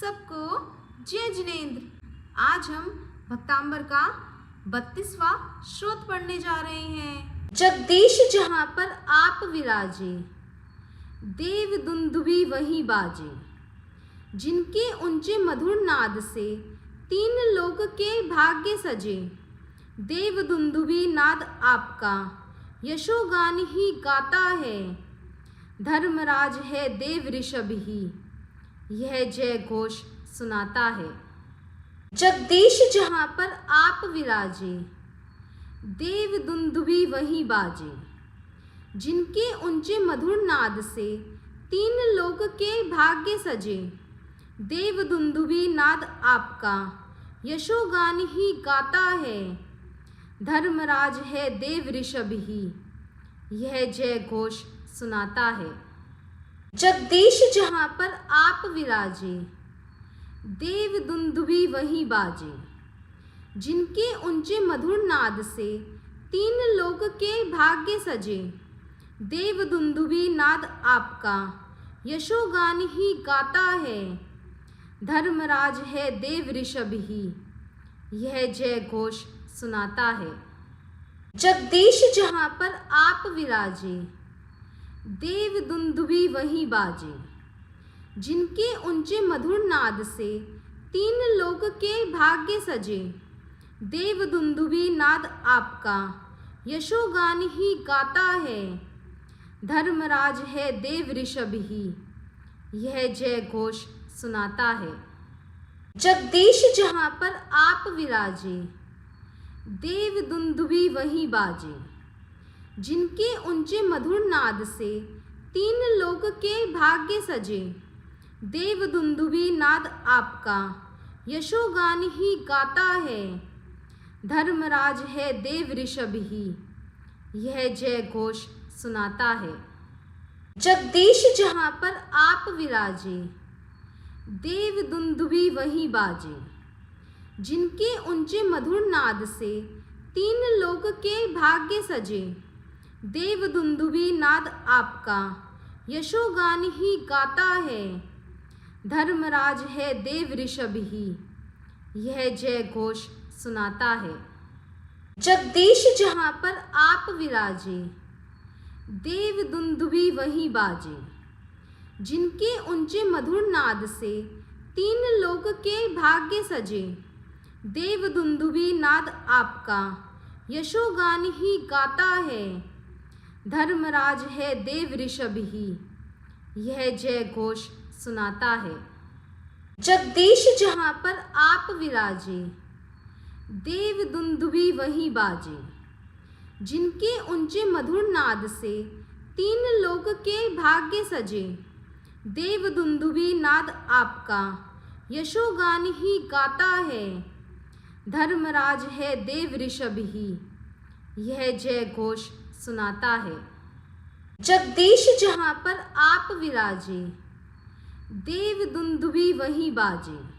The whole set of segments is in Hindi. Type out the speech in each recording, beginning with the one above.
सबको जय जिनेंद्र। आज हम भक्तांबर का 32वां श्लोक पढ़ने जा रहे हैं। जगदीश जहाँ पर आप विराजे, देव दुंदुभी वहीं बाजे। जिनके ऊंचे मधुर नाद से तीन लोक के भाग्य सजे। देव दुंदुभी नाद आपका यशोगान ही गाता है। धर्मराज है देव ऋषभ ही, यह जय घोष सुनाता है। जगदीश जहाँ पर आप विराजे, देव दुंदुभी वहीं बाजे। जिनके ऊंचे मधुर नाद से तीन लोक के भाग्य सजे। देव दुंदुभी नाद आपका यशोगान ही गाता है। धर्मराज है देव ऋषभ ही, यह जय घोष सुनाता है। जगदीश जहाँ पर आप विराजे, देव दुंदुभी वहीं बाजे। जिनके ऊंचे मधुर नाद से तीन लोक के भाग्य सजे। देव दुंदुभी नाद आपका यशोगान ही गाता है। धर्मराज है देव ऋषभ ही, यह जय घोष सुनाता है। जगदीश जहाँ पर आप विराजे, देव दुंदुभी वहीं बाजे। जिनके ऊंचे मधुर नाद से तीन लोक के भाग्य सजे। देव दुंदुभी नाद आपका यशोगान ही गाता है। धर्मराज है देव ऋषभ ही, यह जय घोष सुनाता है। जगदीश जहाँ पर आप विराजे, देव दुंदुभी वहीं बाजे। जिनके ऊंचे मधुर नाद से तीन लोक के भाग्य सजे। देव दुंदुभी नाद आपका यशोगान ही गाता है। धर्मराज है देव ऋषभ ही, यह जय घोष सुनाता है। जगदीश जहाँ पर आप विराजे, देव दुंदुभी वहीं बाजे। जिनके ऊंचे मधुर नाद से तीन लोक के भाग्य सजे। देव दुंदुभी नाद आपका यशोगान ही गाता है। धर्मराज है देव ऋषभ ही, यह जय घोष सुनाता है। जगदीश जहाँ पर आप विराजे, देव दुंदुभी वहीं बाजे। जिनके ऊंचे मधुर नाद से तीन लोक के भाग्य सजे। देव दुंदुभी नाद आपका यशोगान ही गाता है। धर्मराज है देव ऋषभ ही, यह जय घोष सुनाता है। जगदीश जहाँ पर आप विराजे, देव दुंदुभी वहीं बाजे। जिनके ऊंचे मधुर नाद से तीन लोक के भाग्य सजे। देव दुंदुभी नाद आपका यशोगान ही गाता है। धर्मराज है देव ऋषभ ही, यह जय घोष सुनाता है। जगदीश जहाँ पर आप विराजे, देव दुंदुभी वहीं बाजे।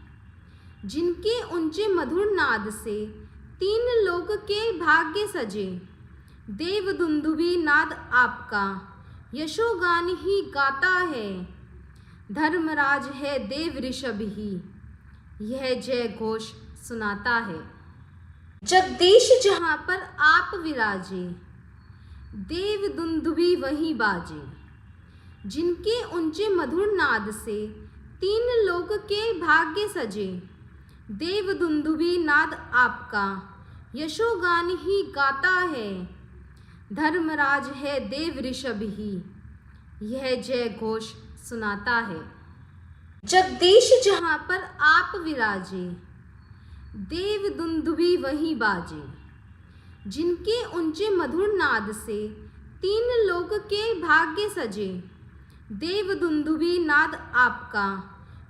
जिनके ऊंचे मधुर नाद से तीन लोक के भाग्य सजे। देव दुंदुभी नाद आपका यशोगान ही गाता है। धर्मराज है देव ऋषभ ही, यह जय घोष सुनाता है। जगदीश जहाँ पर आप विराजे, देव दुंदुभी वहीं बाजे। जिनके ऊंचे मधुर नाद से तीन लोक के भाग्य सजे। देव दुंदुभी नाद आपका यशोगान ही गाता है। धर्मराज है देव ऋषभ ही, यह जय घोष सुनाता है। जगदीश जहाँ पर आप विराजे, देव दुंदुभी वहीं बाजे। जिनके ऊंचे मधुर नाद से तीन लोक के भाग्य सजे। देव दुंदुभी नाद आपका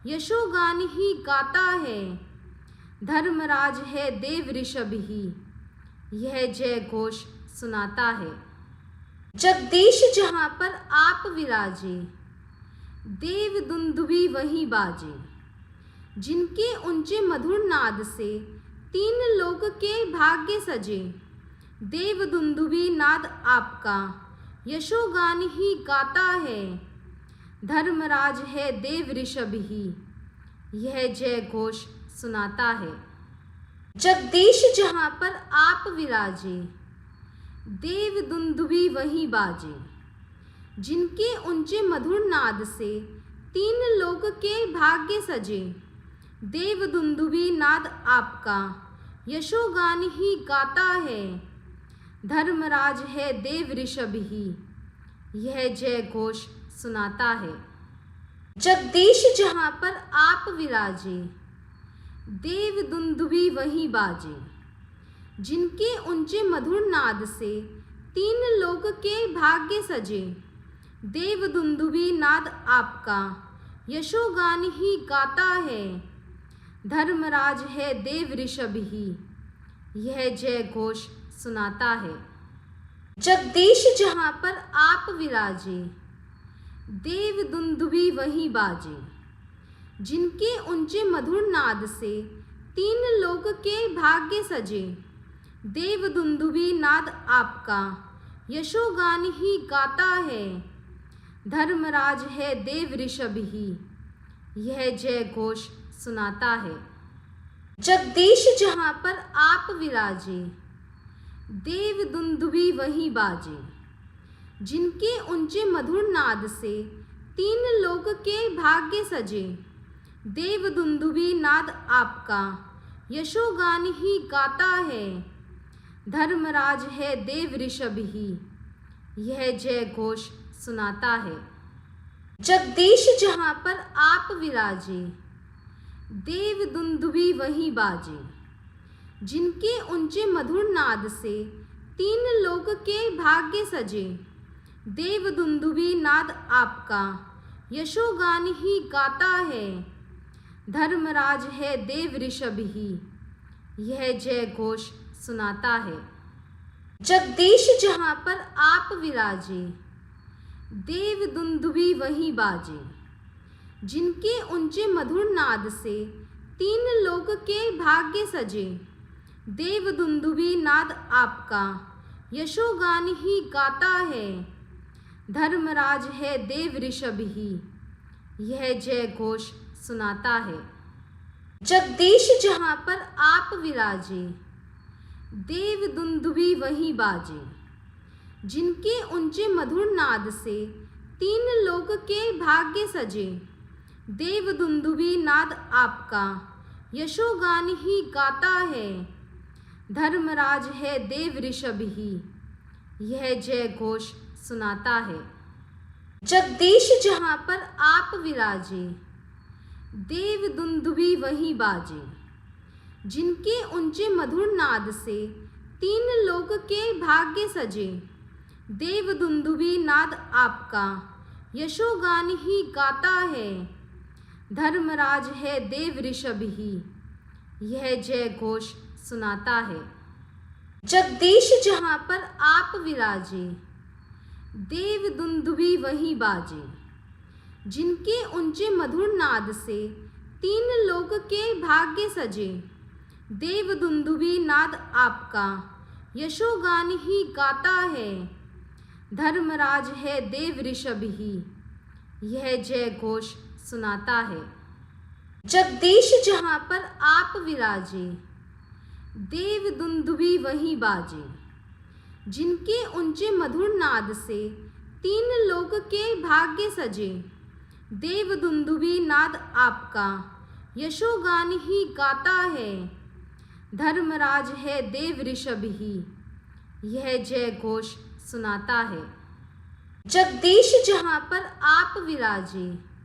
यशोगान ही गाता है। धर्मराज है देव ऋषभ ही, यह जय घोष सुनाता है। जगदीश जहाँ पर आप विराजे, देव दुंदुभी वहीं बाजे। जिनके ऊंचे मधुर नाद से तीन लोक के भाग्य सजे। देव दुंदुभी नाद आपका यशोगान ही गाता है। धर्मराज है देव ऋषभ ही, यह जय घोष सुनाता है। जगदीश जहाँ पर आप विराजे, देव दुंदुभी वहीं बाजे। जिनके ऊंचे मधुर नाद से तीन लोक के भाग्य सजे। देव दुंदुभी नाद आपका यशोगान ही गाता है। धर्मराज है देव ऋषभ ही, यह जय घोष सुनाता है। जगदीश जहाँ पर आप विराजे, देव दुंदुभी वहीं बाजे। जिनके ऊंचे मधुर नाद से तीन लोक के भाग्य सजे। देव दुंदुभी नाद आपका यशोगान ही गाता है। धर्मराज है देव ऋषभ ही, यह जय घोष सुनाता है। जगदीश जहाँ पर आप विराजे, देव दुंदुभी वहीं बाजे। जिनके ऊंचे मधुर नाद से तीन लोक के भाग्य सजे। देव दुंदुभी नाद आपका यशोगान ही गाता है। धर्मराज है देव ऋषभ ही, यह जय घोष सुनाता है। जगदीश जहाँ पर आप विराजे, देव दुंदुभी वहीं बाजे। जिनके ऊंचे मधुर नाद से तीन लोक के भाग्य सजे। देव दुंदुभी नाद आपका यशोगान ही गाता है। धर्मराज है देव ऋषभ ही, यह जय घोष सुनाता है। जगदीश जहाँ पर आप विराजे, देव दुंदुभी वहीं बाजे। जिनके ऊंचे मधुर नाद से तीन लोक के भाग्य सजे। देव दुंदुभी नाद आपका यशोगान ही गाता है। धर्मराज है देव ऋषभ ही, यह जय घोष सुनाता है। जगदीश जहाँ पर आप विराजे, देव दुंदुभी वहीं बाजे। जिनके ऊंचे मधुर नाद से तीन लोक के भाग्य सजे। देव दुंदुभी नाद आपका यशोगान ही गाता है। धर्मराज है देव ऋषभ ही, यह जय घोष सुनाता है। जगदीश जहाँ पर आप विराजे, देव दुंदुभी वहीं बाजे। जिनके ऊंचे मधुर नाद से तीन लोक के भाग्य सजे। देव दुंदुभी नाद आपका यशोगान ही गाता है। धर्मराज है देव ऋषभ ही, यह जय घोष सुनाता है। जगदीश जहाँ पर आप विराजे, देव दुंदुभी वहीं बाजे। जिनके ऊंचे मधुर नाद से तीन लोक के भाग्य सजे। देव दुंदुभी नाद आपका यशोगान ही गाता है। धर्मराज है देव ऋषभ ही, यह जय घोष सुनाता है। जगदीश जहाँ पर आप विराजे, देव दुंदुभी वहीं बाजे। जिनके ऊंचे मधुर नाद से तीन लोक के भाग्य सजे। देव दुंदुभी नाद आपका यशोगान ही गाता है। धर्मराज है देव ऋषभ ही, यह जय घोष सुनाता है। जगदीश जहाँ पर आप विराजे, देव दुंदुभी वहीं बाजे। जिनके ऊंचे मधुर नाद से तीन लोक के भाग्य सजे। देव दुंदुभी नाद आपका यशोगान ही गाता है। धर्मराज है देव ऋषभ ही, यह जय घोष सुनाता है। जगदीश जहाँ पर आप विराजे,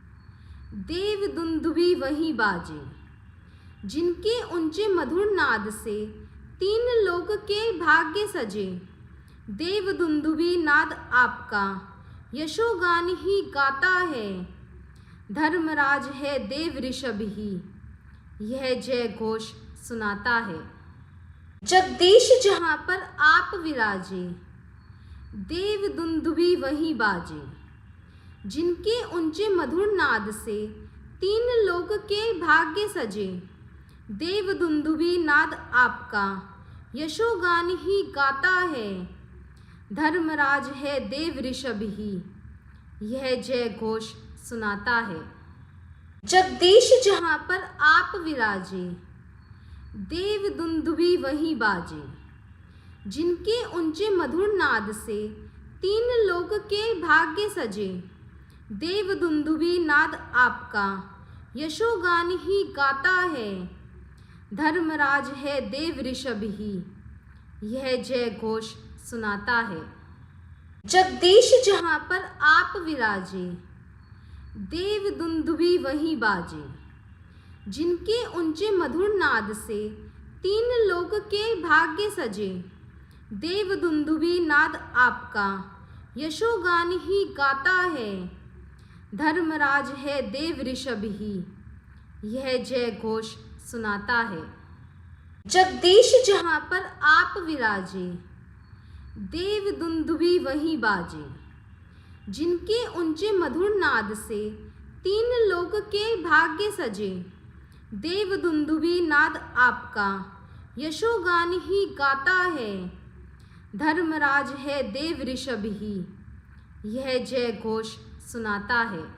देव दुंदुभी वहीं बाजे। जिनके ऊंचे मधुर नाद से तीन लोक के भाग्य सजे। देव दुंदुभी नाद आपका यशोगान ही गाता है। धर्मराज है देव ऋषभ ही, यह जय घोष सुनाता है। जगदीश जहाँ पर आप विराजे, देव दुंदुभी वहीं बाजे। जिनके ऊंचे मधुर नाद से तीन लोक के भाग्य सजे। देव दुंदुभी नाद आपका यशोगान ही गाता है। धर्मराज है देव ऋषभ ही, यह जय घोष सुनाता है। जगदीश जहाँ पर आप विराजे, देव दुंदुभी वहीं बाजे। जिनके ऊंचे मधुर नाद से तीन लोक के भाग्य सजे, देव दुंदुभी नाद आपका यशोगान ही गाता है। धर्मराज है देव ऋषभ ही, यह जय घोष सुनाता है। जगदीश जहाँ पर आप विराजे, देव दुंदुभी वहीं बाजे। जिनके ऊंचे मधुर नाद से तीन लोक के भाग्य सजे, देव दुंदुभी नाद आपका यशोगान ही गाता है। धर्मराज है देव ऋषभ ही, यह जय घोष सुनाता है। जगदीश जहाँ पर आप विराजे, देव दुंदुभी वहीं बाजे। जिनके ऊंचे मधुर नाद से तीन लोक के भाग्य सजे, देव दुंदुभी नाद आपका यशोगान ही गाता है। धर्मराज है देव ऋषभ ही, यह जय घोष सुनाता है।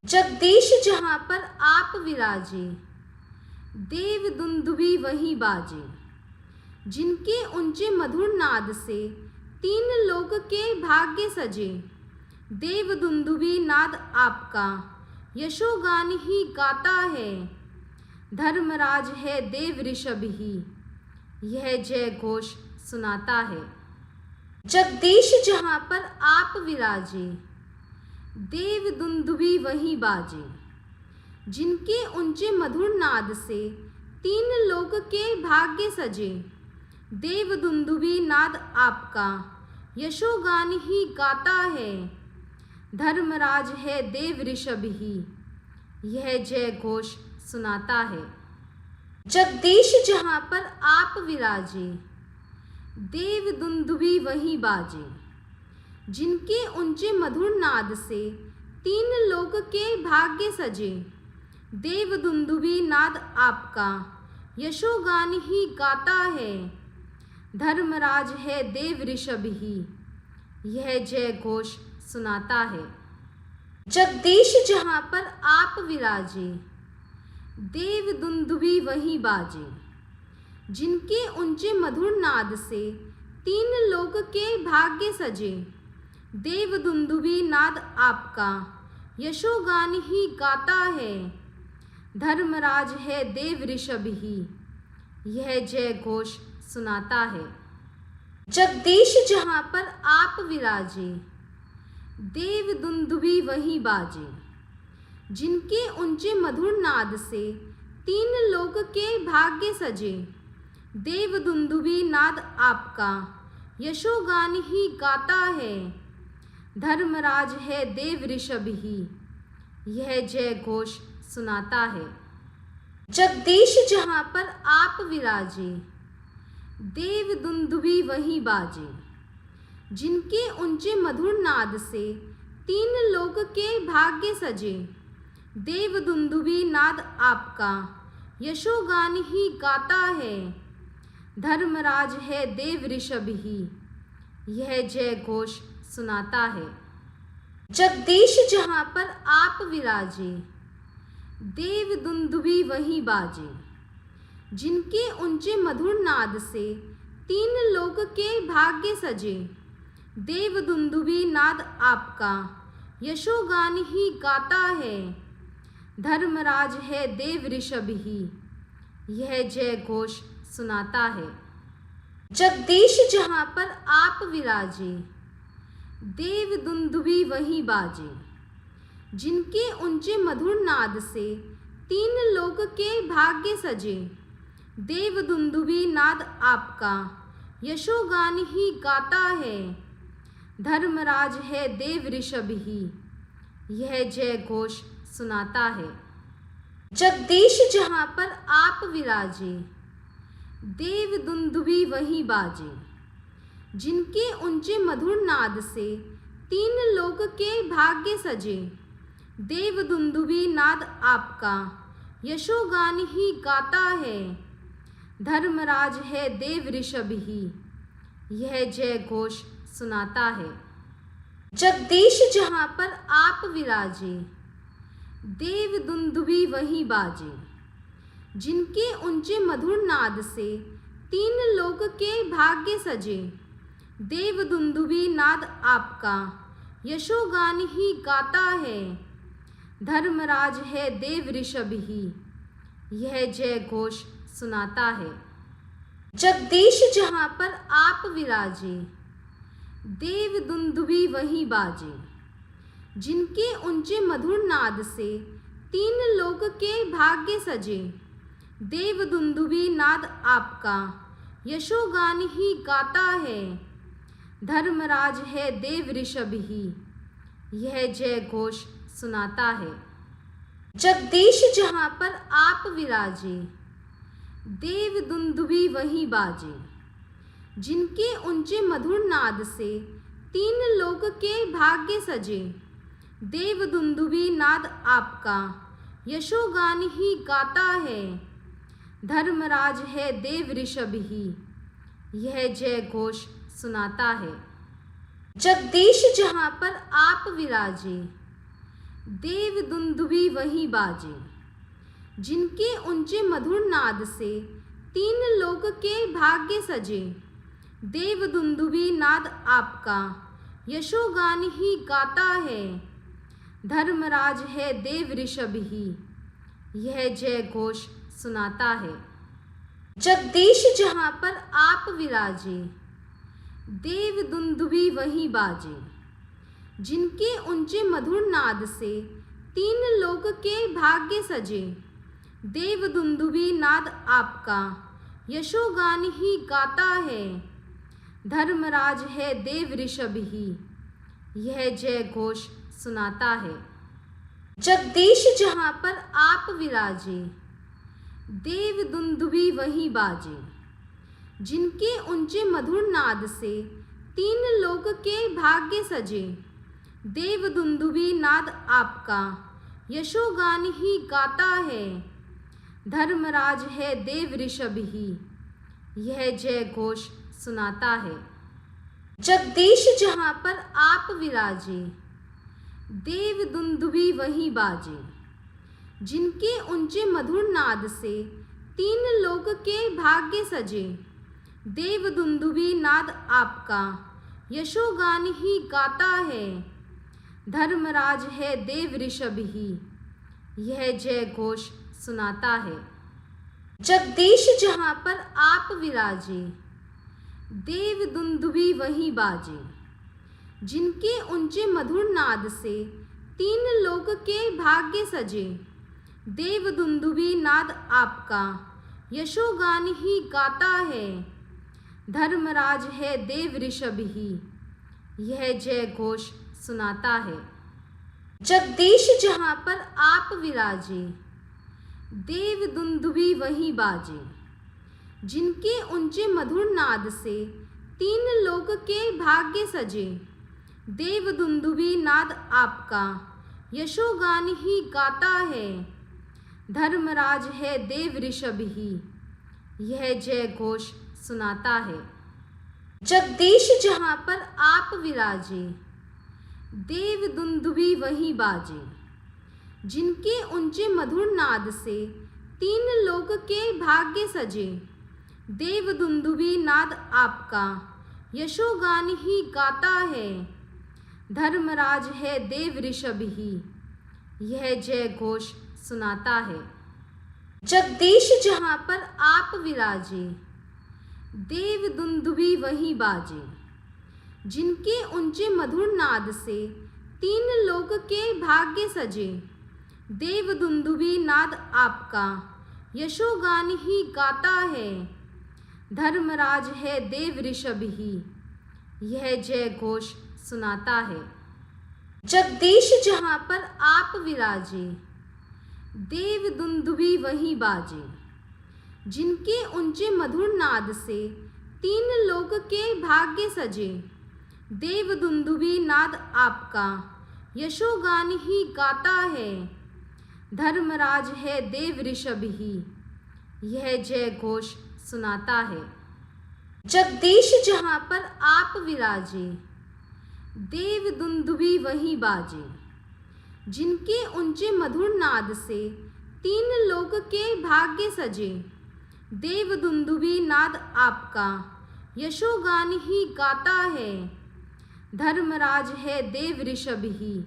जगदीश जहाँ पर आप विराजे, देव दुंदुभी वहीं बाजे। जिनके ऊंचे मधुर नाद से तीन लोक के भाग्य सजे, देव दुंदुभी नाद आपका यशोगान ही गाता है। धर्मराज है देव ऋषभ ही, यह जय घोष सुनाता है। जगदीश जहाँ पर आप विराजे, देव दुंदुभी वहीं बाजे। जिनके ऊंचे मधुर नाद से तीन लोक के भाग्य सजे, देव दुंदुभी नाद आपका यशोगान ही गाता है। धर्मराज है देव ऋषभ ही, यह जय घोष सुनाता है। जगदीश जहाँ पर आप विराजे, देव दुंदुभी वहीं बाजे। जिनके ऊंचे मधुर नाद से तीन लोक के भाग्य सजे, देव दुंदुभी नाद आपका यशोगान ही गाता है। धर्मराज है देव ऋषभ ही, यह जय घोष सुनाता है। जगदीश जहाँ पर आप विराजे, देव दुंदुभी वहीं बाजे। जिनके ऊंचे मधुर नाद से तीन लोक के भाग्य सजे, देव दुंदुभी नाद आपका यशोगान ही गाता है। धर्मराज है देव ऋषभ ही, यह जय घोष सुनाता है। जगदीश जहाँ पर आप विराजे, देव दुंदुभी वहीं बाजे। जिनके ऊंचे मधुर नाद से तीन लोक के भाग्य सजे, देव दुंदुभी नाद आपका यशोगान ही गाता है। धर्मराज है देव ऋषभ ही, यह जय घोष सुनाता है। जगदीश जहाँ पर आप विराजे, देव दुंदुभी वहीं बाजे। जिनके ऊंचे मधुर नाद से तीन लोक के भाग्य सजे, देव दुंदुभी नाद आपका यशोगान ही गाता है। धर्मराज है देव ऋषभ ही, यह जय घोष सुनाता है। जगदीश जहाँ पर आप विराजे, देव दुंदुभी वहीं बाजे। जिनके ऊंचे मधुर नाद से तीन लोक के भाग्य सजे, देव दुंदुभी नाद आपका यशोगान ही गाता है। धर्मराज है देव ऋषभ ही, यह जय घोष सुनाता है। जगदीश जहाँ पर आप विराजे, देव दुंदुभी वहीं बाजे। जिनके ऊंचे मधुर नाद से तीन लोक के भाग्य सजे, देव दुंदुभी नाद आपका यशोगान ही गाता है। धर्मराज है देव ऋषभ ही, यह जय घोष सुनाता है। जगदीश जहाँ पर आप विराजे, देव दुंदुभी वहीं बाजे। जिनके ऊंचे मधुर नाद से तीन लोक के भाग्य सजे, देव दुंदुभी नाद आपका यशोगान ही गाता है। धर्मराज है देव ऋषभ ही, यह जय घोष सुनाता है। जगदीश जहाँ पर आप विराजे, देव दुंदुभी वहीं बाजे। जिनके ऊंचे मधुर नाद से तीन लोक के भाग्य सजे। देव दुंदुभी नाद आपका यशोगान ही गाता है। धर्मराज है देव ऋषभ ही यह जय घोष सुनाता है। जगदीश जहाँ पर आप विराजे देव दुंदुभी वहीं बाजे। जिनके ऊंचे मधुर नाद से तीन लोक के भाग्य सजे। देव दुंदुभी नाद आपका यशोगान ही गाता है। धर्मराज है देव ऋषभ ही यह जय घोष सुनाता है। जगदीश जहाँ पर आप विराजे देव दुंदुभी वहीं बाजे। जिनके ऊंचे मधुर नाद से तीन लोक के भाग्य सजे। देव दुंदुभी नाद आपका यशोगान ही गाता है। धर्मराज है देव ऋषभ ही यह जय घोष सुनाता है। जगदीश जहाँ पर आप विराजे देव दुंदुभी वहीं बाजे। जिनके ऊंचे मधुर नाद से तीन लोक के भाग्य सजे। देव दुंदुभी नाद आपका यशोगान ही गाता है। धर्मराज है देव ऋषभ ही यह जय घोष सुनाता है। जगदीश जहाँ पर आप विराजे देव दुंदुभी वहीं बाजे। जिनके ऊंचे मधुर नाद से तीन लोक के भाग्य सजे। देव दुंदुभी नाद आपका यशोगान ही गाता है। धर्मराज है देव ऋषभ ही यह जय घोष सुनाता है। जगदीश जहाँ पर आप विराजे देव दुंदुभी वहीं बाजे। जिनके ऊंचे मधुर नाद से तीन लोक के भाग्य सजे। देव दुंदुभी नाद आपका यशोगान ही गाता है। धर्मराज है देव ऋषभ ही यह जय घोष सुनाता है। जगदीश जहाँ पर आप विराजे देव दुंदुभी वहीं बाजे। जिनके ऊंचे मधुर नाद से तीन लोक के भाग्य सजे। देव दुंदुभी नाद आपका यशोगान ही गाता है। धर्मराज है देव ऋषभ ही यह जय घोष सुनाता है। जगदीश जहाँ पर आप विराजे देव दुंदुभी वहीं बाजे। जिनके ऊंचे मधुर नाद से तीन लोक के भाग्य सजे। देव दुंदुभी नाद आपका यशोगान ही गाता है। धर्मराज है देव ऋषभ ही यह जय घोष सुनाता है। जगदीश जहाँ पर आप विराजे देव दुंदुभी वहीं बाजे। जिनके ऊंचे मधुर नाद से तीन लोक के भाग्य सजे। देव दुंदुभी नाद आपका यशोगान ही गाता है। धर्मराज है देव ऋषभ ही यह जय घोष सुनाता है। जगदीश जहाँ पर आप विराजे देव दुंदुभी वहीं बाजे। जिनके ऊंचे मधुर नाद से तीन लोक के भाग्य सजे। देव दुंदुभी नाद आपका यशोगान ही गाता है। धर्मराज है देव ऋषभ ही यह जय घोष सुनाता है। जगदीश जहाँ पर आप विराजे देव दुंदुभी वहीं बाजे। जिनके ऊंचे मधुर नाद से तीन लोक के भाग्य सजे। देव दुंदुभी नाद आपका यशोगान ही गाता है। धर्मराज है देव ऋषभ ही यह जय घोष सुनाता है। जगदीश जहाँ पर आप विराजे देव दुंदुभी वहीं बाजे। जिनके ऊंचे मधुर नाद से तीन लोक के भाग्य सजे। देव दुंदुभी नाद आपका यशोगान ही गाता है। धर्मराज है देव ऋषभ ही यह जय घोष सुनाता है। जगदीश जहाँ पर आप विराजे देव दुंदुभी वहीं बाजे। जिनके ऊंचे मधुर नाद से तीन लोक के भाग्य सजे। देव दुंदुभी नाद आपका यशोगान ही गाता है। धर्मराज है देव ऋषभ ही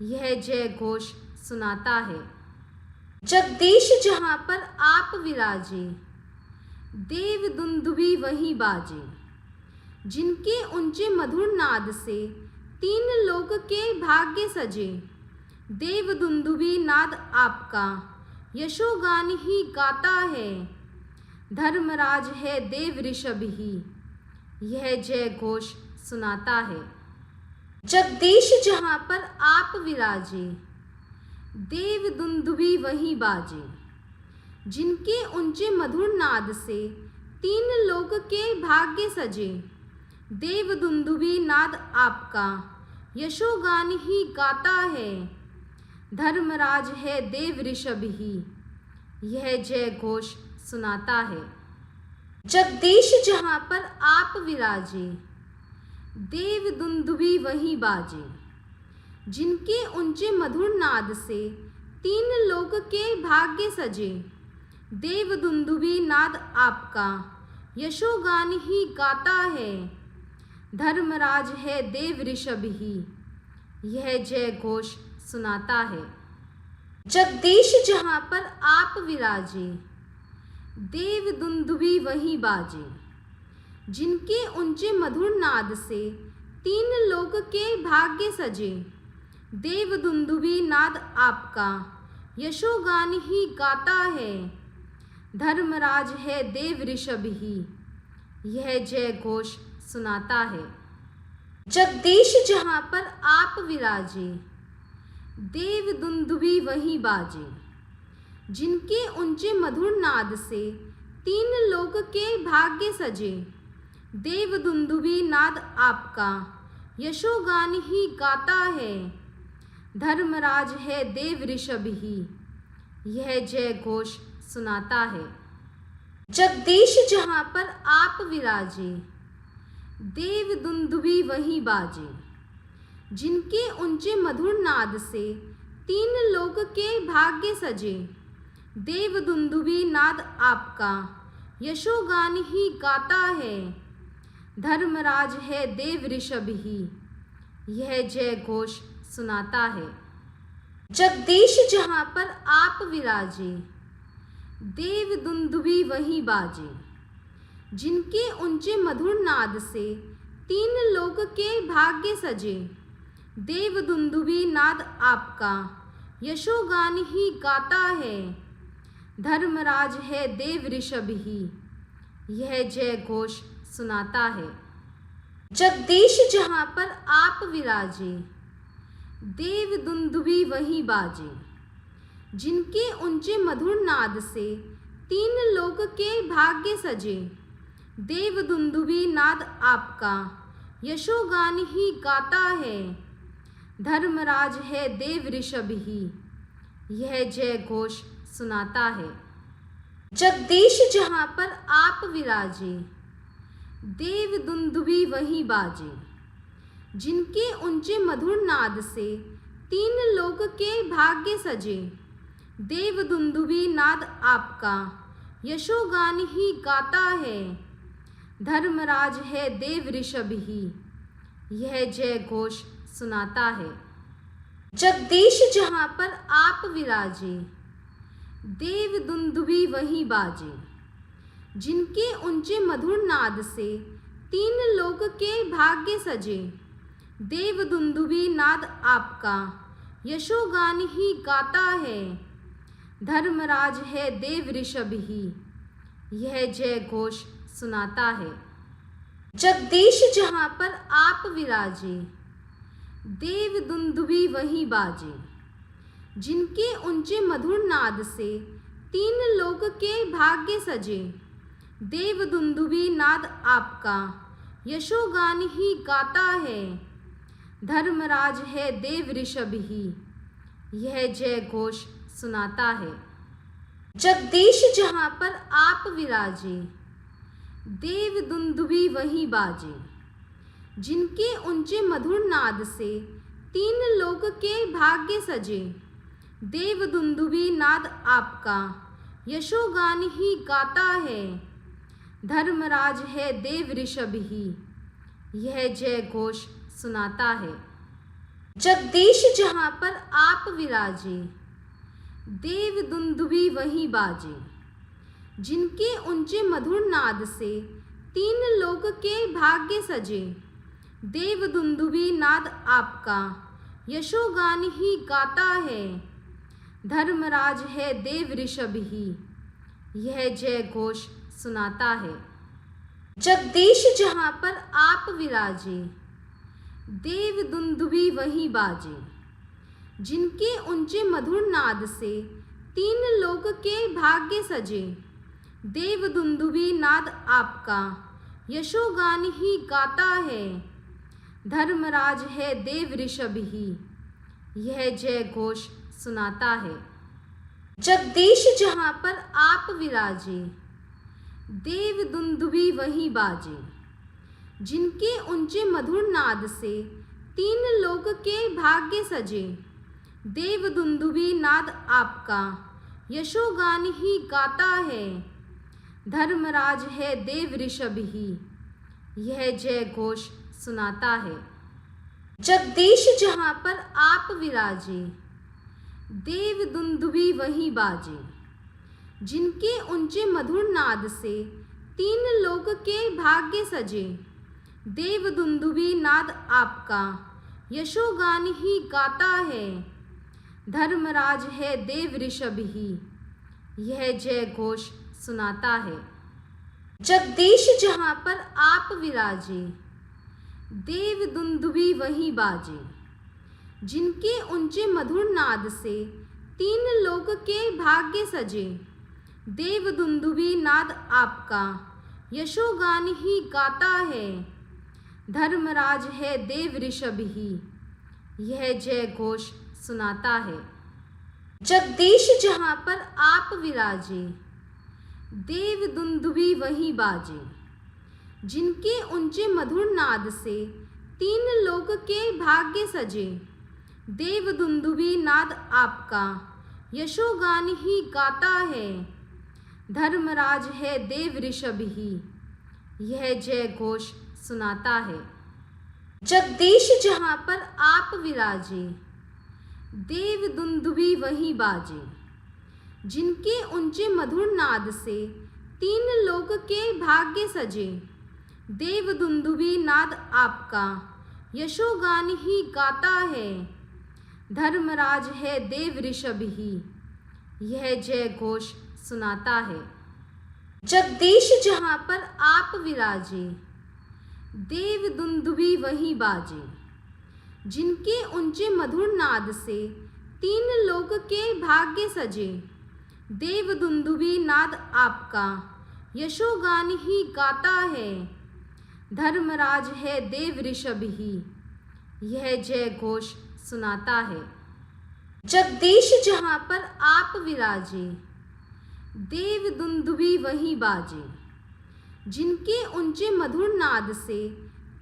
यह जय घोष सुनाता है। जगदीश जहाँ पर आप विराजे देव दुंदुभी वहीं बाजे। जिनके ऊंचे मधुर नाद से तीन लोक के भाग्य सजे। देव दुंदुभी नाद आपका यशोगान ही गाता है। धर्मराज है देव ऋषभ ही यह जय घोष सुनाता है। जगदीश जहाँ पर आप विराजे देव दुंदुभी वहीं बाजे। जिनके ऊंचे मधुर नाद से तीन लोक के भाग्य सजे। देव दुंदुभी नाद आपका यशोगान ही गाता है। धर्मराज है देव ऋषभ ही यह जय घोष सुनाता है। जगदीश जहाँ पर आप विराजे देव दुंदुभी वहीं बाजे। जिनके ऊंचे मधुर नाद से तीन लोक के भाग्य सजे। देव दुंदुभी नाद आपका यशोगान ही गाता है। धर्मराज है देव ऋषभ ही यह जय घोष सुनाता है। जगदीश जहाँ पर आप विराजे देव दुंदुभी वहीं बाजे। जिनके ऊंचे मधुर नाद से तीन लोक के भाग्य सजे। देव दुंदुभी नाद आपका यशोगान ही गाता है। धर्मराज है देव ऋषभ ही यह जय घोष सुनाता है। जगदीश जहाँ पर आप विराजे देव दुंदुभी वहीं बाजे। जिनके ऊंचे मधुर नाद से तीन लोक के भाग्य सजे। देव दुंदुभी नाद आपका यशोगान ही गाता है। धर्मराज है देव ऋषभ ही यह जय घोष सुनाता है। जगदीश जहाँ पर आप विराजे देव दुंदुभी वहीं बाजे। जिनके ऊंचे मधुर नाद से तीन लोक के भाग्य सजे। देव दुंदुभी नाद आपका यशोगान ही गाता है। धर्मराज है देव ऋषभ ही यह जय घोष सुनाता है। जगदीश जहाँ पर आप विराजे देव दुंदुभी वहीं बाजे। जिनके ऊंचे मधुर नाद से तीन लोक के भाग्य सजे। देव दुंदुभी नाद आपका यशोगान ही गाता है। धर्मराज है देव ऋषभ ही यह जय घोष सुनाता है। जगदीश जहाँ पर आप विराजे देव दुंदुभी वहीं बाजे। जिनके ऊंचे मधुर नाद से तीन लोक के भाग्य सजे। देव दुंदुभी नाद आपका यशोगान ही गाता है। धर्मराज है देव ऋषभ ही यह जय घोष सुनाता है। जगदीश जहाँ पर आप विराजे देव दुंदुभी वहीं बाजे। जिनके ऊंचे मधुर नाद से तीन लोक के भाग्य सजे। देव दुंदुभी नाद आपका यशोगान ही गाता है। धर्मराज है देव ऋषभ ही यह जय घोष सुनाता है। जगदीश जहाँ पर आप विराजे देव दुंदुभी वहीं बाजे। जिनके ऊंचे मधुर नाद से तीन लोक के भाग्य सजे। देव दुंदुभी नाद आपका यशोगान ही गाता है। धर्मराज है देव ऋषभ ही यह जय घोष सुनाता है। जगदीश जहाँ पर आप विराजे देव दुंदुभी वहीं बाजे। जिनके ऊंचे मधुर नाद से तीन लोक के भाग्य सजे। देव दुंदुभी नाद आपका यशोगान ही गाता है। धर्मराज है देव ऋषभ ही यह जय घोष सुनाता है। जगदीश जहाँ पर आप विराजे देव दुंदुभी वहीं बाजे। जिनके ऊंचे मधुर नाद से तीन लोक के भाग्य सजे, देव दुंदुभी नाद आपका, यशोगान ही गाता है। धर्मराज है देव ऋषभ ही, यह जय घोष सुनाता है। जगदीश जहाँ पर आप विराजे, देव दुंदुभी वहीं बाजे। जिनके ऊंचे मधुर नाद से तीन लोक के भाग्य सजे, देव दुंदुभी नाद आपका, यशोगान ही गाता है। धर्मराज है देव ऋषभ ही, यह जय घोष सुनाता है। जगदीश जहाँ पर आप विराजे, देव दुंदुभी वहीं बाजे। जिनके ऊंचे मधुर नाद से तीन लोक के भाग्य सजे, देव दुंदुभी नाद आपका, यशोगान ही गाता है। धर्मराज है देव ऋषभ ही, यह जय घोष सुनाता है। जगदीश जहाँ पर आप विराजे, देव दुंदुभी वहीं बाजे। जिनके ऊंचे मधुर नाद से तीन लोक के भाग्य सजे, देव दुंदुभी नाद आपका, यशोगान ही गाता है। धर्मराज है देव ऋषभ ही, यह जय घोष सुनाता है। जगदीश जहाँ पर आप विराजे, देव दुंदुभी वहीं बाजे। जिनके ऊंचे मधुर नाद से तीन लोक के भाग्य सजे, देव दुंदुभी नाद आपका, यशोगान ही गाता है। धर्मराज है देव ऋषभ ही, यह जय घोष सुनाता है। जगदीश जहाँ पर आप विराजे, देव दुंदुभी वहीं बाजे। जिनके ऊंचे मधुर नाद से तीन लोक के भाग्य सजे, देव दुंदुभी नाद आपका, यशोगान ही गाता है। धर्मराज है देव ऋषभ ही, यह जय घोष सुनाता है। जगदीश जहाँ पर आप विराजे, देव दुंदुभी वहीं बाजे। जिनके ऊंचे मधुर नाद से तीन लोक के भाग्य सजे, देव दुंदुभी नाद आपका, यशोगान ही गाता है। धर्मराज है देव ऋषभ ही, यह जय घोष सुनाता है। जगदीश जहाँ पर आप विराजे, देव दुंदुभी वहीं बाजे। जिनके ऊंचे मधुर नाद से तीन लोक के भाग्य सजे, देव दुंदुभी नाद आपका, यशोगान ही गाता है। धर्मराज है देव ऋषभ ही, यह जय घोष सुनाता है। जगदीश जहाँ पर आप विराजे, देव दुंदुभी वहीं बाजे। जिनके ऊंचे मधुर नाद से तीन लोक के भाग्य सजे, देव दुंदुभी नाद आपका, यशोगान ही गाता है। धर्मराज है देव ऋषभ ही, यह जय घोष सुनाता है। जगदीश जहाँ पर आप विराजे, देव दुंदुभी वहीं बाजे। जिनके ऊंचे मधुर नाद से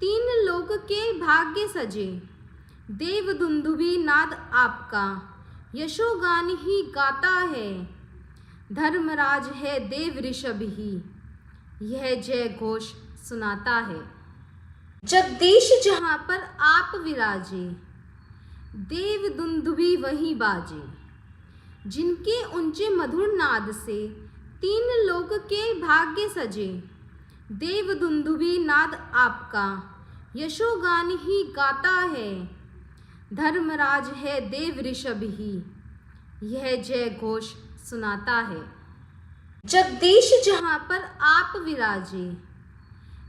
तीन लोक के भाग्य सजे, देव दुंदुभी नाद आपका, यशोगान ही गाता है। धर्मराज है देव ऋषभ ही, यह जय घोष सुनाता है। जगदीश जहाँ पर आप विराजे, देव दुंदुभी वहीं बाजे। जिनके ऊंचे मधुर नाद से तीन लोक के भाग्य सजे, देव दुंदुभी नाद आपका, यशोगान ही गाता है। धर्मराज है देव ऋषभ ही, यह जय घोष सुनाता है। जगदीश जहाँ पर आप विराजे,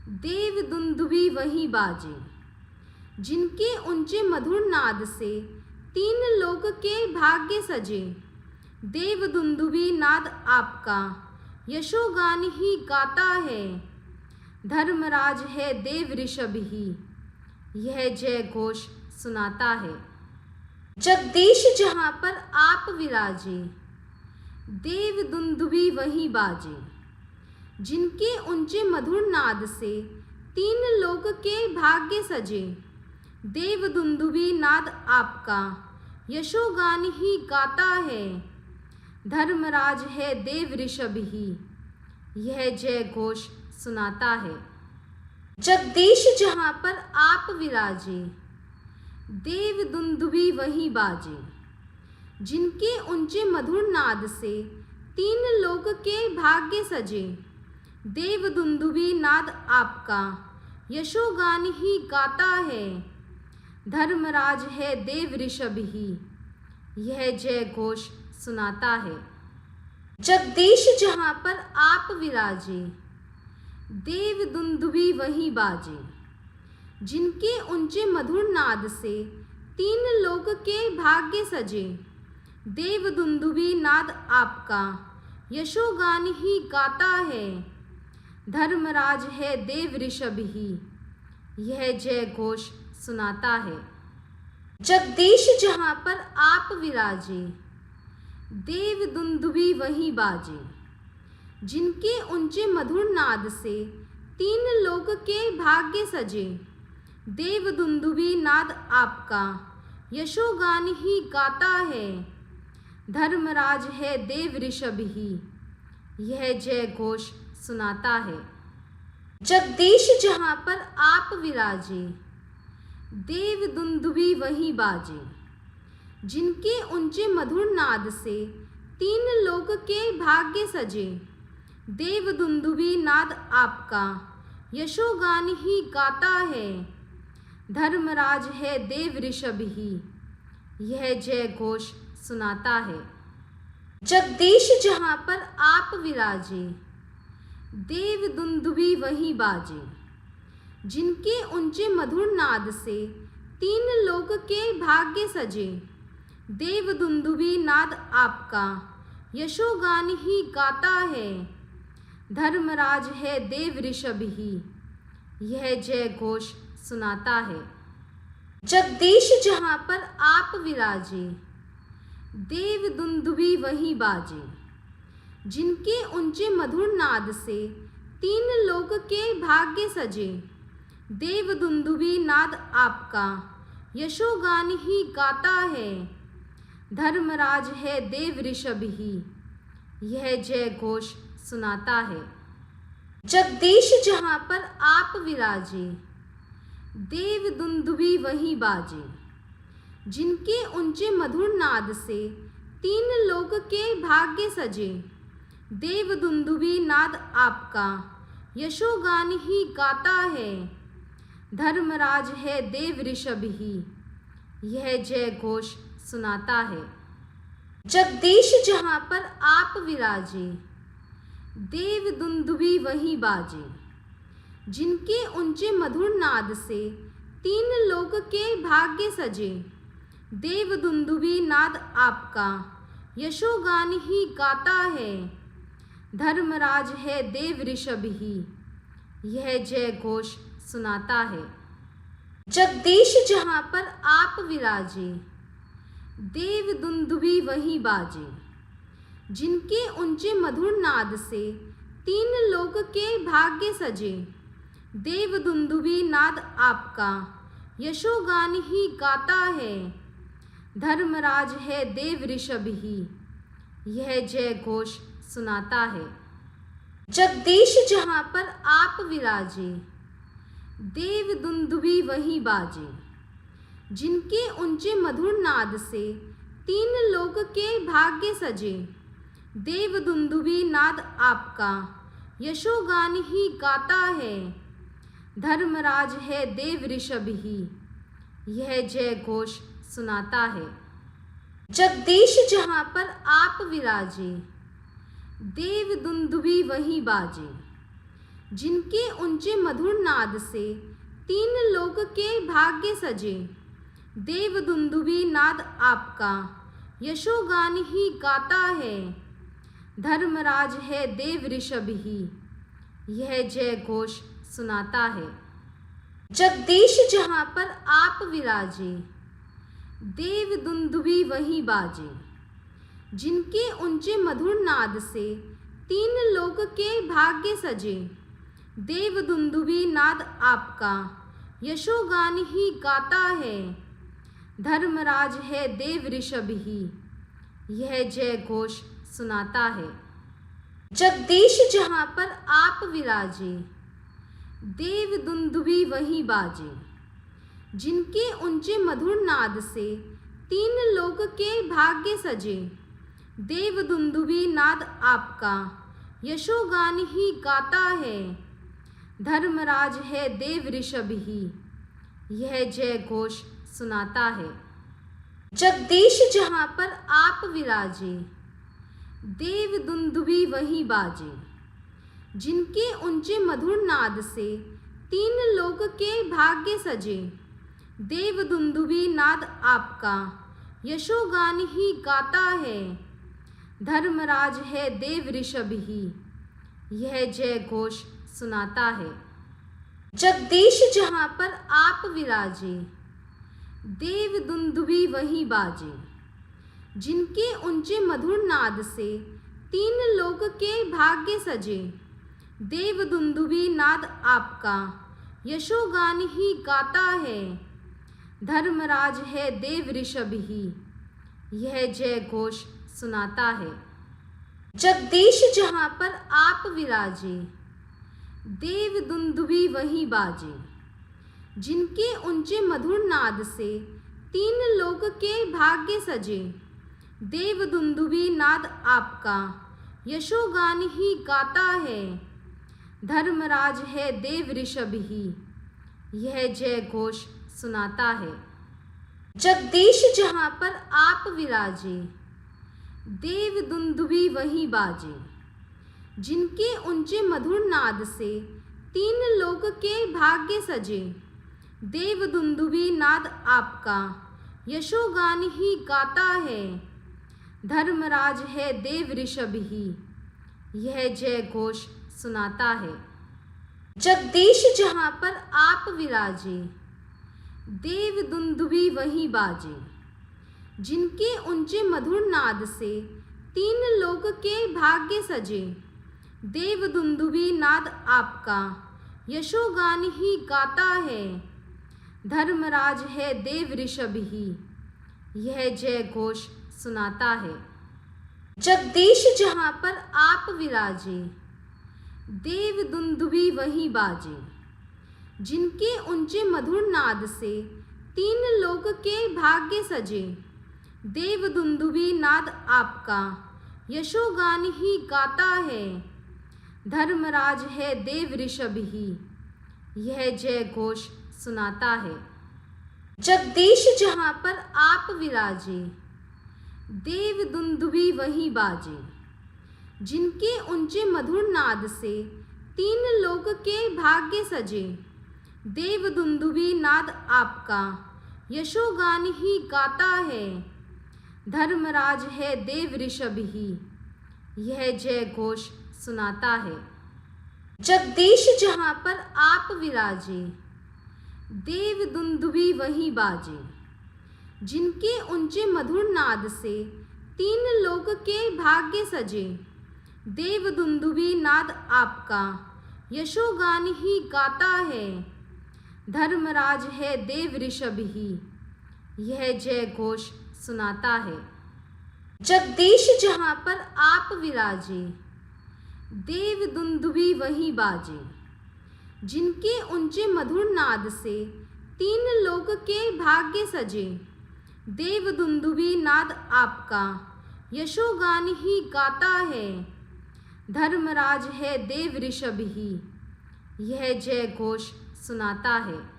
देव दुंदुभी वहीं बाजे। जिनके ऊंचे मधुर नाद से तीन लोक के भाग्य सजे, देव दुंदुभी नाद आपका, यशोगान ही गाता है। धर्मराज है देव ऋषभ ही, यह जय घोष सुनाता है। जगदीश जहाँ पर आप विराजे, देव दुंदुभी वहीं बाजे। जिनके ऊंचे मधुर नाद से तीन लोक के भाग्य सजे, देव दुंदुभी नाद आपका यशोगान ही गाता है। धर्मराज है देव ऋषभ ही यह जय घोष सुनाता है। जगदीश जहाँ पर आप विराजे देव दुंदुभी वहीं बाजे। जिनके ऊंचे मधुर नाद से तीन लोक के भाग्य सजे। देव दुंदुभी नाद आपका यशोगान ही गाता है। धर्मराज है देव ऋषभ ही यह जय घोष सुनाता है। जगदीश जहाँ पर आप विराजे देव दुंदुभी वहीं बाजे। जिनके ऊंचे मधुर नाद से तीन लोक के भाग्य सजे। देव दुंदुभी नाद आपका यशोगान ही गाता है। धर्मराज है देव ऋषभ ही यह जय घोष सुनाता है। जगदीश जहाँ पर आप विराजे देव दुंदुभी वहीं बाजे। जिनके ऊंचे मधुर नाद से तीन लोक के भाग्य सजे। देव दुंदुभी नाद आपका यशोगान ही गाता है। धर्मराज है देव ऋषभ ही यह जय घोष सुनाता है। जगदीश जहाँ पर आप विराजे देव दुंदुभी वहीं बाजे। जिनके ऊंचे मधुर नाद से तीन लोक के भाग्य सजे। देव दुंदुभी नाद आपका यशोगान ही गाता है। धर्मराज है देव ऋषभ ही यह जय घोष सुनाता है। जगदीश जहाँ पर आप विराजे देव दुंदुभी वहीं बाजे। जिनके ऊंचे मधुर नाद से तीन लोक के भाग्य सजे। देव दुंदुभी नाद आपका यशोगान ही गाता है। धर्मराज है देव ऋषभ ही यह जय घोष सुनाता है। जगदीश जहाँ पर आप विराजे देव दुंदुभी वहीं बाजे। जिनके ऊंचे मधुर नाद से तीन लोक के भाग्य सजे। देव दुंदुभी नाद आपका यशोगान ही गाता है। धर्मराज है देव ऋषभ ही यह जय घोष सुनाता है। जगदीश जहाँ पर आप विराजे देव दुंदुभी वहीं बाजे। जिनके ऊंचे मधुर नाद से तीन लोक के भाग्य सजे। देव दुंदुभी नाद आपका यशोगान ही गाता है। धर्मराज है देव ऋषभ ही यह जय घोष सुनाता है। जगदीश जहाँ पर आप विराजे देव दुंदुभी वहीं बाजे। जिनके ऊंचे मधुर नाद से तीन लोक के भाग्य सजे। देव दुंदुभी नाद आपका यशोगान ही गाता है। धर्मराज है देव ऋषभ ही यह जय घोष सुनाता है। जगदीश जहाँ पर आप विराजे देव दुंदुभी वहीं बाजे। जिनके ऊंचे मधुर नाद से तीन लोक के भाग्य सजे। देव दुंदुभी नाद आपका यशोगान ही गाता है। धर्मराज है देव ऋषभ ही यह जय घोष सुनाता है। जगदीश जहाँ पर आप विराजे देव दुंदुभी वहीं बाजे। जिनके ऊंचे मधुर नाद से तीन लोक के भाग्य सजे। देव दुंदुभी नाद आपका यशोगान ही गाता है। धर्मराज है देव ऋषभ ही यह जय घोष सुनाता है। जगदीश जहाँ पर आप विराजे देव दुंदुभी वहीं बाजे। जिनके ऊंचे मधुर नाद से तीन लोक के भाग्य सजे। देव दुंदुभी नाद आपका यशोगान ही गाता है। धर्मराज है देव ऋषभ ही यह जय घोष सुनाता है। जगदीश जहाँ पर आप विराजे देव दुंदुभी वहीं बाजे। जिनके ऊंचे मधुर नाद से तीन लोक के भाग्य सजे। देव दुंदुभी नाद आपका यशोगान ही गाता है। धर्मराज है देव ऋषभ ही, यह जय घोष सुनाता है। जगदीश जहाँ पर आप विराजे, देव दुंदुभी वहीं बाजे। जिनके ऊंचे मधुर नाद से तीन लोक के भाग्य सजे। देव दुंदुभी नाद आपका, यशोगान ही गाता है। धर्मराज है देव ऋषभ ही, यह जय घोष सुनाता है। जगदीश जहाँ पर आप विराजे, देव दुंदुभी वहीं बाजे। जिनके ऊंचे मधुर नाद से तीन लोक के भाग्य सजे। देव दुंदुभी नाद आपका, यशोगान ही गाता है। धर्मराज है देव ऋषभ ही, यह जय घोष सुनाता है। जगदीश जहाँ पर आप विराजे, देव दुंदुभी वहीं बाजे। जिनके ऊंचे मधुर नाद से तीन लोक के भाग्य सजे। देव दुंदुभी नाद आपका, यशोगान ही गाता है। धर्मराज है देव ऋषभ ही, यह जय घोष सुनाता है। जगदीश जहाँ पर आप विराजे, देव दुंदुभी वहीं बाजे। जिनके ऊंचे मधुर नाद से तीन लोक के भाग्य सजे। देव दुंदुभी नाद आपका, यशोगान ही गाता है। धर्मराज है देव ऋषभ ही, यह जय घोष सुनाता है। जगदीश जहाँ पर आप विराजे, देव दुंदुभी वहीं बाजे। जिनके ऊंचे मधुर नाद से तीन लोक के भाग्य सजे। देव दुंदुभी नाद आपका, यशोगान ही गाता है। धर्मराज है देव ऋषभ ही, यह जय घोष सुनाता है। जगदीश जहाँ पर आप विराजे, देव दुंदुभी वहीं बाजे। जिनके ऊंचे मधुर नाद से तीन लोक के भाग्य सजे। देव दुंदुभी नाद आपका, यशोगान ही गाता है। धर्मराज है देव ऋषभ ही, यह जय घोष सुनाता है। जगदीश जहाँ पर आप विराजे, देव दुंदुभी वहीं बाजे। जिनके ऊंचे मधुर नाद से तीन लोक के भाग्य सजे। देव दुंदुभी नाद आपका, यशोगान ही गाता है। धर्मराज है देव ऋषभ ही, यह जय घोष सुनाता है। जगदीश जहाँ पर आप विराजे, देव दुंदुभी वहीं बाजे। जिनके ऊंचे मधुर नाद से तीन लोक के भाग्य सजे। देव दुंदुभी नाद आपका, यशोगान ही गाता है। धर्मराज है देव ऋषभ ही, यह जय घोष सुनाता है। जगदीश जहाँ पर आप विराजे, देव दुंदुभी वहीं बाजे। जिनके ऊंचे मधुर नाद से तीन लोक के भाग्य सजे। देव दुंदुभी नाद आपका, यशोगान ही गाता है। धर्मराज है देव ऋषभ ही, यह जय घोष सुनाता है। जगदीश जहाँ पर आप विराजे, देव दुंदुभी वहीं बाजे। जिनके ऊंचे मधुर नाद से तीन लोक के भाग्य सजे। देव दुंदुभी नाद आपका, यशोगान ही गाता है। धर्मराज है देव ऋषभ ही, यह जय घोष सुनाता है।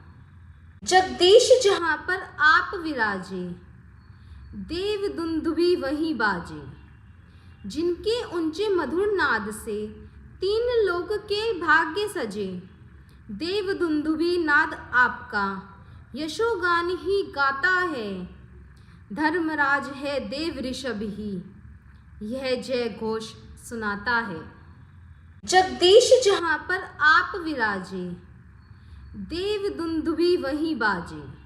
जगदीश जहाँ पर आप विराजे, देव दुंदुभी वहीं बाजे। जिनके ऊंचे मधुर नाद से तीन लोक के भाग्य सजे। देव दुंदुभी नाद आपका, यशोगान ही गाता है। धर्मराज है देव ऋषभ ही, यह जय घोष सुनाता है। जगदीश जहाँ पर आप विराजे, देव दुंदुभी वहीं बाजे।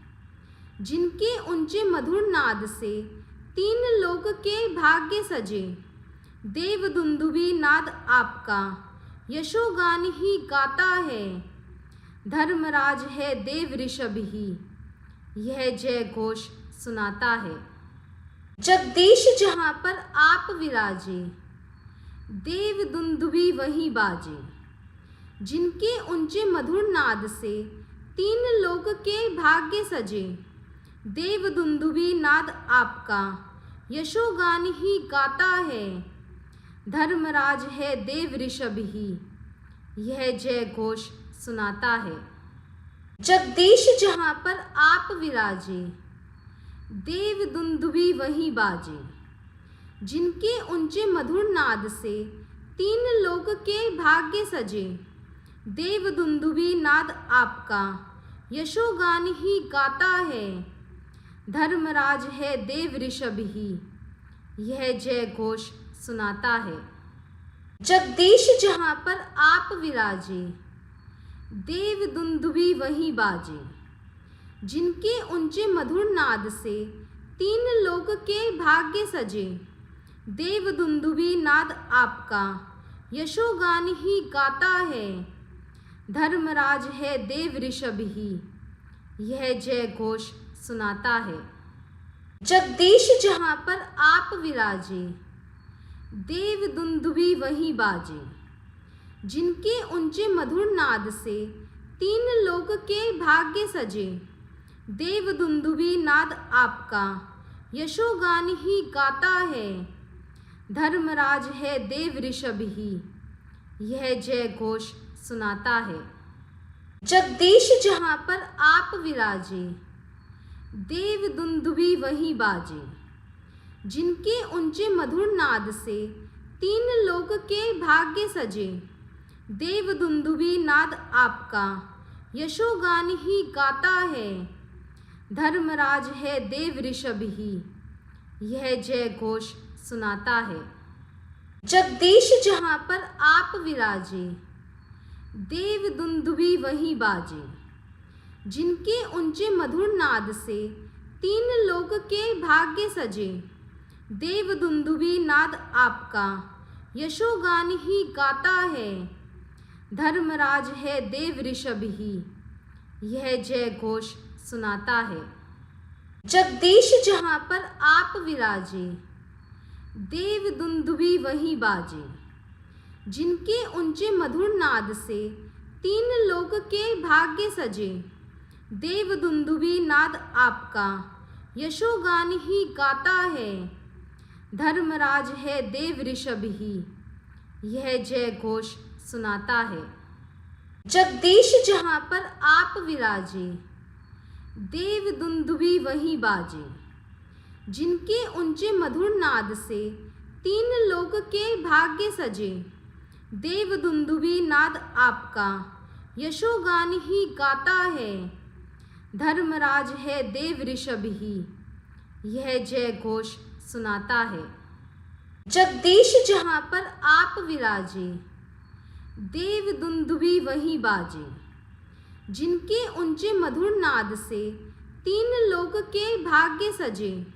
जिनके ऊंचे मधुर नाद से तीन लोक के भाग्य सजे। देव दुंदुभी नाद आपका, यशोगान ही गाता है। धर्मराज है देव ऋषभ ही, यह जय घोष सुनाता है। जगदीश जहाँ पर आप विराजे, देव दुंदुभी वहीं बाजे। जिनके ऊंचे मधुर नाद से तीन लोक के भाग्य सजे, देव दुंदुभी नाद आपका यशोगान ही गाता है। धर्मराज है देव ऋषभ ही, यह जय घोष सुनाता है। जगदीश जहाँ पर आप विराजे, देव दुंदुभी वहीं बाजे। जिनके ऊंचे मधुर नाद से तीन लोक के भाग्य सजे, देव दुंदुभी नाद आपका यशोगान ही गाता है। धर्मराज है देव ऋषभ ही, यह जय घोष सुनाता है। जगदीश जहाँ पर आप विराजे, देव दुंदुभी वहीं बाजे। जिनके ऊंचे मधुर नाद से तीन लोक के भाग्य सजे, देव दुंदुभी नाद आपका यशोगान ही गाता है। धर्मराज है देव ऋषभ ही, यह जय घोष सुनाता है। जगदीश जहाँ पर आप विराजे, देव दुंदुभी वहीं बाजे। जिनके ऊंचे मधुर नाद से तीन लोक के भाग्य सजे, देव दुंदुभी नाद आपका यशोगान ही गाता है। धर्मराज है देव ऋषभ ही, यह जय घोष सुनाता है। जगदीश जहाँ पर आप विराजे, देव दुंदुभी वहीं बाजे। जिनके ऊंचे मधुर नाद से तीन लोक के भाग्य सजे, देव दुंदुभी नाद आपका यशोगान ही गाता है। धर्मराज है देव ऋषभ ही, यह जय घोष सुनाता है। जगदीश जहाँ पर आप विराजे, देव दुंदुभी वहीं बाजे। जिनके ऊंचे मधुर नाद से तीन लोक के भाग्य सजे, देव दुंदुभी नाद आपका यशोगान ही गाता है। धर्मराज है देव ऋषभ ही, यह जय घोष सुनाता है। जगदीश जहाँ पर आप विराजे, देव दुंदुभी वहीं बाजे। जिनके ऊंचे मधुर नाद से तीन लोक के भाग्य सजे, देव दुंदुभी नाद आपका यशोगान ही गाता है। धर्मराज है देव ऋषभ ही, यह जय घोष सुनाता है। जगदीश जहाँ पर आप विराजे, देव दुंदुभी वहीं बाजे। जिनके ऊंचे मधुर नाद से तीन लोक के भाग्य सजे, देव दुंदुभी नाद आपका यशोगान ही गाता है। धर्मराज है देव ऋषभ ही, यह जय घोष सुनाता है। जगदीश जहाँ पर आप विराजे, देव दुंदुभी वहीं बाजे। जिनके ऊंचे मधुर नाद से तीन लोक के भाग्य सजे,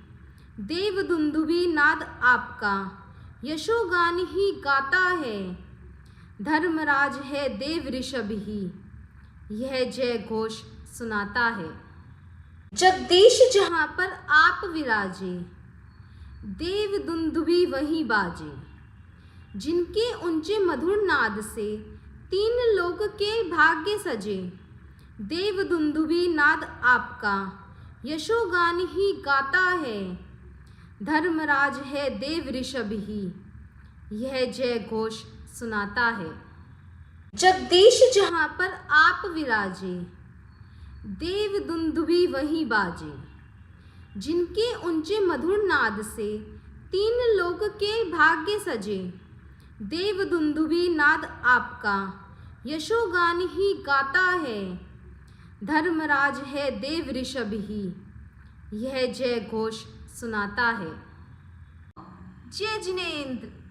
देव दुंदुभी नाद आपका यशोगान ही गाता है। धर्मराज है देव ऋषभ ही, यह जय घोष सुनाता है। जगदीश जहाँ पर आप विराजे, देव दुंदुभी वहीं बाजे। जिनके ऊंचे मधुर नाद से तीन लोक के भाग्य सजे, देव दुंदुभी नाद आपका यशोगान ही गाता है। धर्मराज है देव ऋषभ ही, यह जय घोष सुनाता है। जगदीश जहाँ पर आप विराजे, देव दुंदुभी वहीं बाजे। जिनके ऊंचे मधुर नाद से तीन लोक के भाग्य सजे, देव दुंदुभी नाद आपका यशोगान ही गाता है। धर्मराज है देव ऋषभ ही, यह जय घोष सुनाता है। जय जिनेंद्र।